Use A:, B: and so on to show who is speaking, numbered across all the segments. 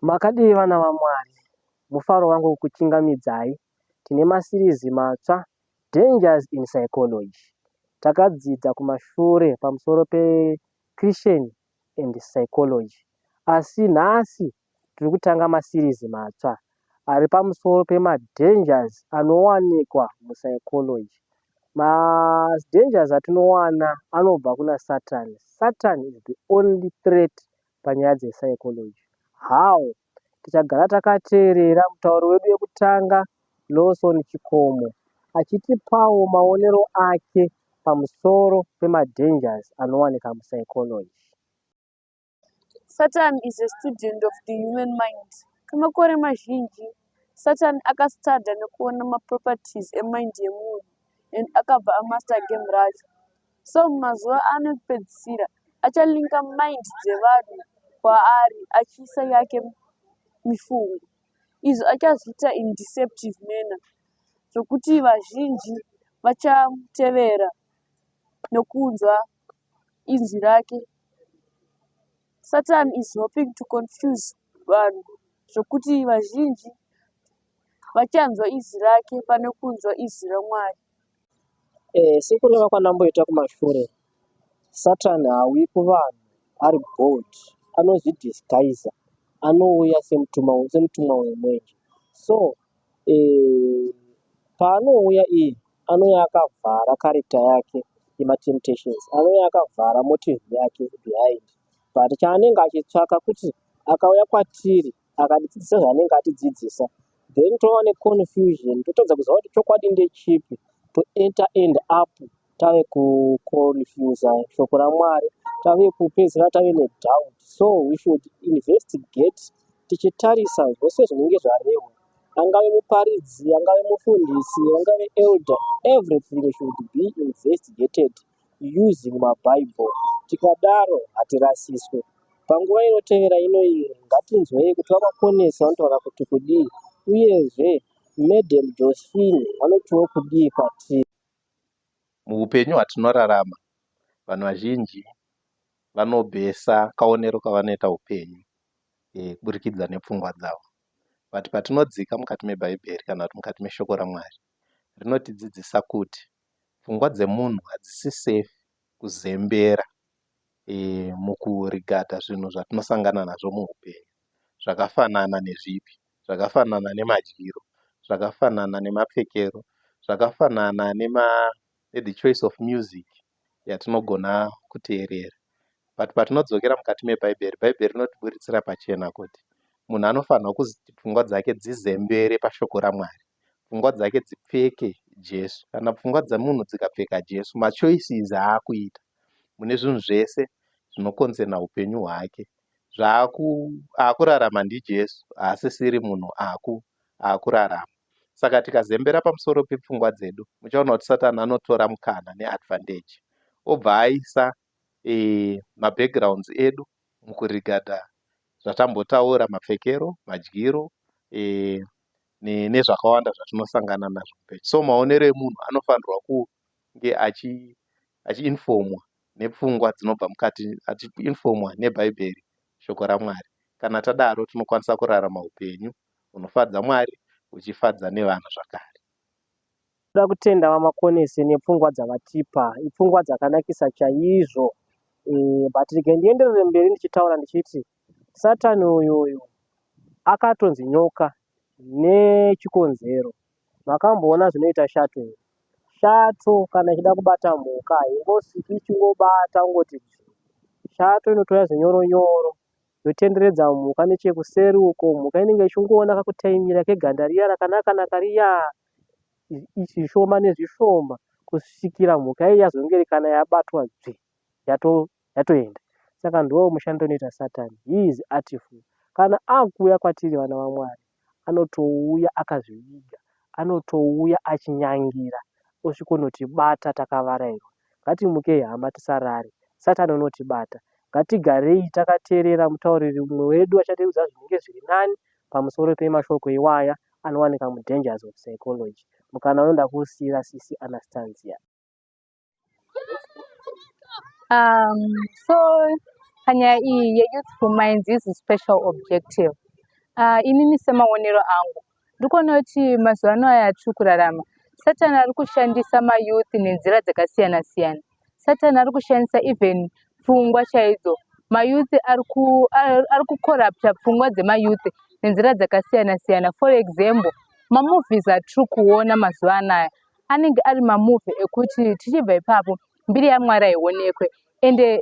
A: Makadii vana vaMwari, mufaro wangu kuchingamidzai. Tine masirizi matsva Dangers in Psychology. Takadzidza kumashure pamusoro Christian and Psychology. Asi nhasi tiri kutanga masirizi matsva ari pamusoro pemadangers anowanikwa muPsychology. Madangers atinowana anobva kuna Satan. Satan is the only threat panyaya dzepsychology. How? Tichagara takateerera mutauro wedu wekutanga Lawson Chikomo achitipawo maonero ake pamusoro pemadangers anowanika muPsychology.
B: Satan is a student of the human mind. Kwemakore mazhinji, Satan akastada nekuona maproperties emind yemunhu and akabva amaster game racho. So mumazuva anopedzisira achalinka mind dzevanhu kwaari achiisa yake mifungo. Izvo achazviita in deceptive manner zvokuti vazhinji vachamutevera nokunzwa inzwi rake. Satan is hoping to confuse vanhu zvokuti vazhinji vachanzwa izwi rake pane kunzwa izwi raMwari.
A: Sekureva kwandamboita kumashure, Satan haawi kuvanhu ari bold, anozvidisguisa, anouya semutumwa wemwenje. So paanouya iye anouya akavhara karita yake yematemptations, anouya akavhara motive yake behind, but chaanenge achitsvaka kuti akauya kwatiri akatidzidzisa zvaanenge atidzidzisa, then tova neconfusion, totadza kuziva kuti chokwadi ndechipi, toenter end up tave kuconfusa shoko raMwari, tave kupedzisira tave nedoubt. So we should investigate tichitarisa zvose zvinenge zvarehwa, angave muparidzi, angave mufundisi, angave elder, everything should be investigated using maBible. Tikadaro hatirasiswe. Panguva inotevera inoyi ngatinzwei kuti vamakonesi vanotaura kuti kudii, uyezve Madam Josephine vanotiwo kudii kwatiri.
C: Muupenyu hwatinorarama, vanhu vazhinji vanobhesa kaonero kavanoita upenyu kuburikidza nepfungwa dzavo. But patinodzika mukati meBhaibheri kana kuti mukati meshoko raMwari, rinotidzidzisa kuti pfungwa dzemunhu hadzisi safe kuzembera mukurigadha zvinhu zvatinosangana nazvo muupenyu, zvakafanana nezvipi, zvakafanana nemadyiro, zvakafanana nemapfekero, zvakafanana the choice of music yatinogona kuteerera. But patinodzokera mukati meBhaibheri, Bhaibheri rinotiburitsira pachena kuti munhu anofanirwa kuti pfungwa dzake dzizembere pashoko raMwari, pfungwa dzake dzipfeke Jesu. Kana pfungwa dzemunhu dzikapfeka Jesu, machoices aakuita mune zvinhu zvese zvinokonzerna upenyu hwake, aakurarama ndiJesu haasisiri munhu aakurarama. Saka tikazembera pamusoro pepfungwa dzedu, muchaona kuti Satani anotora mukana neadvantage obva aisa mabackgrounds edu mukurigadha zvatambotaura, mapfekero, madyiro nezvakawanda zvatinosangana nazvo upenyu. So maonero emunhu anofanirwa kunge achiinfomwa nepfungwa dzinobva mukati, achiinfomwa neBhaibheri, shoko raMwari. Kana tadaro tinokwanisa kurarama upenyu hunofadza Mwari, huchifadza nevanhu zvakare.
A: Toda kutenda vamakonesi nepfungwa dzavatipa, ipfungwa dzakanakisa chaizvo. But ndienderere mberi ndichitaura ndichiti Satani uyu akatonzi nyoka nechikonzero. Makamboona zvinoita shato here? Shato kana ichida kubata mhuka haingosviki ichingobata ungoti shato inotora zvinyoronyoro yotenderedza mhuka nechekuseri uko, mhuka inenge ichingoona kakutaimira keganda riya rakanaka riya, zvishoma nezvishoma, kusvikira mhuka iyi yazongeri kana yabatwa yatoenda. Saka ndiwo mushando unoita Satani. He is artful. Kana akuuya kwatiri vana vaMwari, anotouya akazviviga, anotouya achinyangira, osvikonotibata takavarairwa. Ngatimukei hama tisarare, Satani unotibata. Ngatigarei takateerera mutauriri mumwe wedu achatiudza zvinenge zviri nani pamusoro pemashoko iwaya anowanika muDangers of Psychology. Mukana unoda kuusiyira sisi Anastasia.
D: So panyaya iyi yeYouthful Minds is a special objective. Inini semaonero angu ndikuona kuti mazuva ano aya atiri kurarama Satani ari kushandisa mayouth nenzira dzakasiyana siyana. Satani ari kushandisa even pfungwa chaidzo. Mayouth ari kukorapta pfungwa dzemayouth nenzira dzakasiyana siyana. For example, mamovies atiri kuona mazuva anaya anenge ari mamovie ekuti tichibva ipapo mbiri yaMwari haionekwe. Ende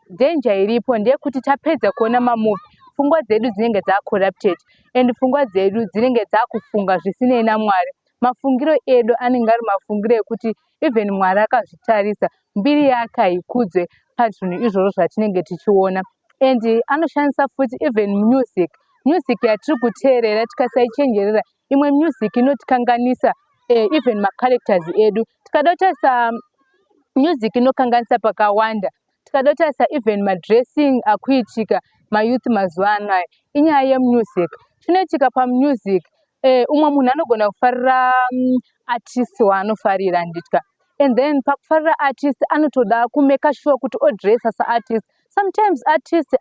D: danger iripo ndeyekuti tapedza kuona mamovie pfungwa dzedu dzinenge dzacorrupted and pfungwa dzedu dzinenge dzakufunga zvisinei naMwari. Mafungiro edu anenge ari mafungiro ekuti even Mwari akazvitarisa mbiri yake haikudzwe pazvinhu izvozvo zvatinenge tichiona. And anoshandisa futi even music yatiri kuteerera tikasaichenjerera. Imwe music inotikanganisa even macharacters edu. Tikada kutarisa music inokanganisa pakawanda. Tikada kutarisa even madressing akuitika mayouth mazuva anaya inyaya yemusic. Chinoitika pamusic, umwe munhu anogona kufarira artist waanofarira nditya. And then pakufarira artist anotoda kumeka sure kuti odressa saartist. Sometimes artist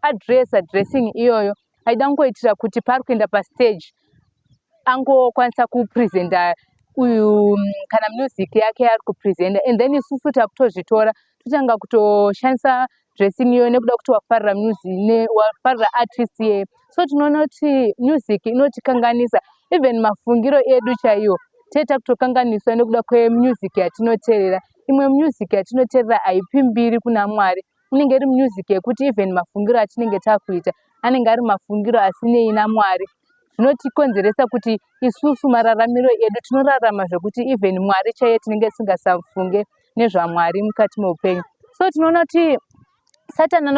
D: adressa dressing iyoyo haida kungoitira kuti pari kuenda pastage angokwanisa kupresenta uyu kana music yake ari kupresenta, and then isusu takutozvitora totanga kutoshandisa dressing iyoyo nekuda kuti wafarira wafarira artist yeye. So tinoona kuti music inotikanganisa even mafungiro edu chaiwo teta kutokanganiswa nekuda kwemusic yatinoteerera. Imwe music yatinoteerera haipi mbiri kuna Mwari. Inenge iri music yekuti even mafungiro atinenge takuita anenge ari mafungiro asinei naMwari. Zvinotikonzeresa kuti isusu mararamiro edu tinorarama zvekuti even Mwari chaiye tinenge tisingasafunge nezvaMwari mukati meupenyu. So tinoona kuti Satani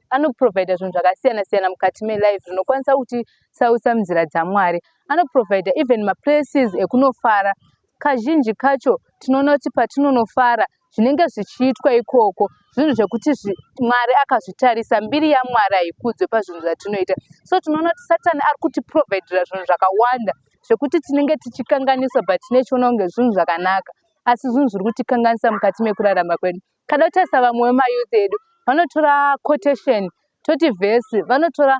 D: anoprovide zvinhu zvakasiyana siyana mukati melife zvinokwanisa kuti sausa munzira dzaMwari. Anoprovide even maplaces ekunofara. Kazhinji kacho tinoona kuti patinonofara zvinenge zvichiitwa ikoko zvinhu zvekuti Mwari akazvitarisa mbiri yaMwari haikudzwe pazvinhu zvatinoita. So tinoona kuti Satani ari kutiprovidera zvinhu zvakawanda zvekuti tinenge tichikanganiswa but tinechiona kunge zvinhu zvakanaka asi zvinhu zviri kutikanganisa mukati mekurarama kwedu. Kada kutarisa vamwe vemayouth edu vanotora quotation toti vhesi, vanotora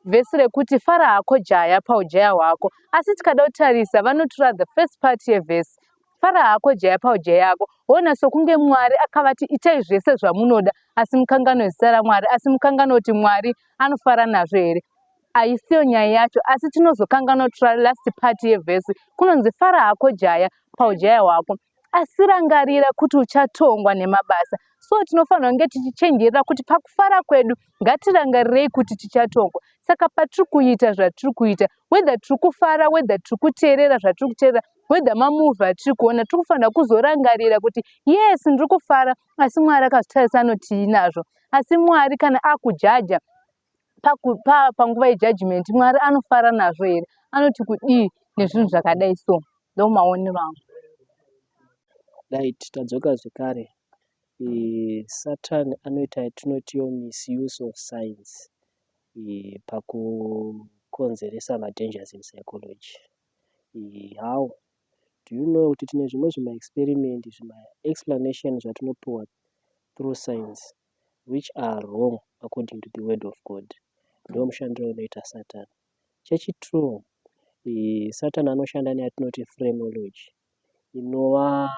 D: vhesi rekuti fara hako jaya paujaya hwako, asi tikada kutarisa vanotora the first part yevhesi fara hako jaya paujaya hwako. Wona sokunge Mwari akavati itai zvese zvamunoda asi mukangano zita raMwari, asi mukangano kuti Mwari anofara nazvo here. Haisiyo nyaya yacho, asi tinozokangana kutora last part yevhesi kunonzi fara hako jaya paujaya hwako, asi rangarira kuti uchatongwa nemabasa. So tinofanira kunge tichichenjerera kuti pakufara kwedu ngatirangarirei kuti tichatongwa. Saka patiri kuita zvatiri kuita, whether tiri kufara, whether tiri kuteerera zvatiri kuteerera, whether mamovie atiri kuona, tiri kufanira kuzorangarira kuti yes ndiri kufara asi Mwari akazvitarisa anoti nazvo. Asi Mwari kana akujaja panguva yejudgment Mwari anofara nazvo here, anoti kudii nezvinhu zvakadai. So ndo maonero angu.
A: Right, tadzoka zvekare. Satani anoita yatinotiwo misuse of science pakukonzeresa madangers in psychology. How do you know kuti tine zvimwe zvima-experiment zvima-explanation zvatinopiwa through science which are wrong according to the word of God. Ndo mushandiro unoita Satani. Chechituru, Satani anoshanda neyatinoti phrenology inova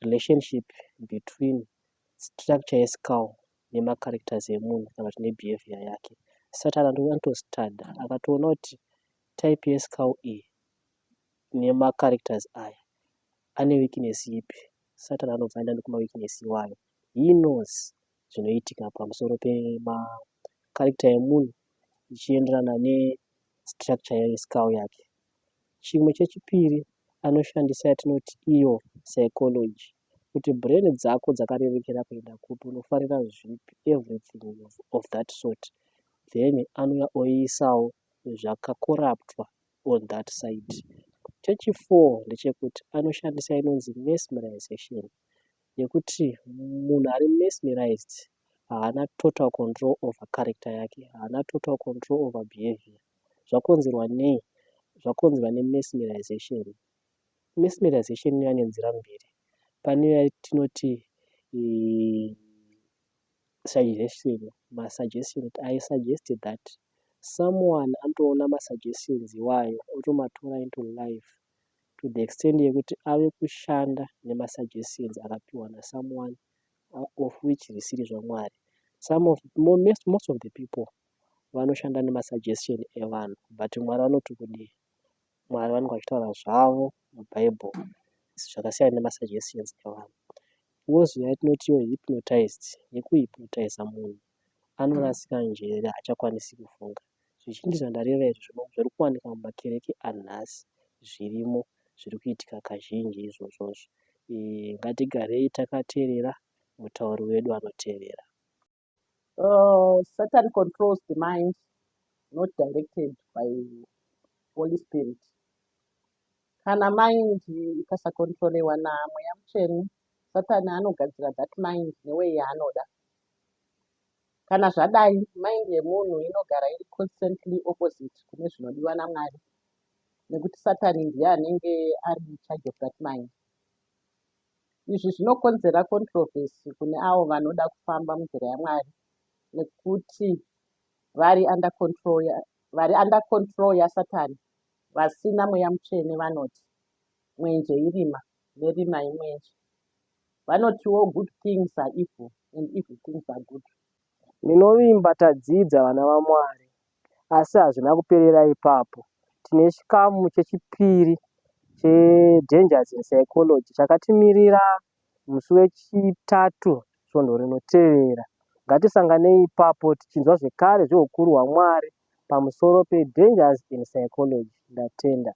A: relationship between structure yeskull nemacharacters emunhu kana kuti nebehavior yake. Satani anotostadha akatoona kuti type yeskull iyi nemacharacters aya ane weakness ipi, Satani anobva aenda nekumaweakness iwayo. He knows zvinoitika pamusoro pemacharacter emunhu ichienderana nestructure yeskull yake. Chimwe chechipiri anoshandisa yatinoti iyo psychology kuti brain dzako dzakarerekera kuenda kupi, unofarira zvipi, everything of that sort, then anouya oisawo zvakakoraptwa on that side. Chechi4 ndechekuti anoshandisa inonzi mesmerization yekuti munhu ari mesmerized haana total control over character yake, haana total control over behavior. Zvakonzerwa nei? Zvakonzerwa nemesmerization. Mesmerization inoya nenzira mbiri. Pane yatinoti suggestion, masuggestion I suggested that someone anotoona masuggestions iwayo otomatora into life to the extent yekuti ave kushanda nemasuggestions akapiwa nasomeone of which zvisiri zvamwari. Most of the people vanoshanda nemasuggestion evanhu but mwari vanoti kudii? Mwari vanenge vachitaura zvavo mubhaibheri zvakasiyana nemasuggestions evanhu. Woziva yatinoti hypnotized, yekuhypnotiza munhu anorasika njere haachakwanisi kufunga. Zvizhinji zvandareva izvo zviri kuwanika mumakereke anhasi zvirimo zviri kuitika kazhinji izvozvozvo. Ngatigarei takateerera mutauri wedu anoteerera.
E: Satan controls the mind, not directed by Holy Spirit. Kana mind ikasakontrolewa namweya mutsvene, Satan anogadzira that mind neway yaanoda. Kana zvadai, mind yemunhu inogara iri constantly opposite kune zvinodiwa naMwari, nekuti Satan ndiye anenge ari in charge of that mind. Izvi zvinokonzera controversy kune avo vanoda kufamba munzira yaMwari, nekuti vari under control yaSatani. Vasina mweya mutsvene vanoti mwenje irima nerima imwenje. Vanotiwo good things are evil and evil things are good.
A: Minovimba tadzidza vana vaMwari, asi hazvina kuperera ipapo. Tine chikamu chechipiri cheDangers in Psychology chakatimirira musi wechitatu svondo rinoteerera. Ngatisanganei ipapo tichinzwa zvekare zveukuru hwaMwari pamusoro peDangers in Psychology. Ndatenda.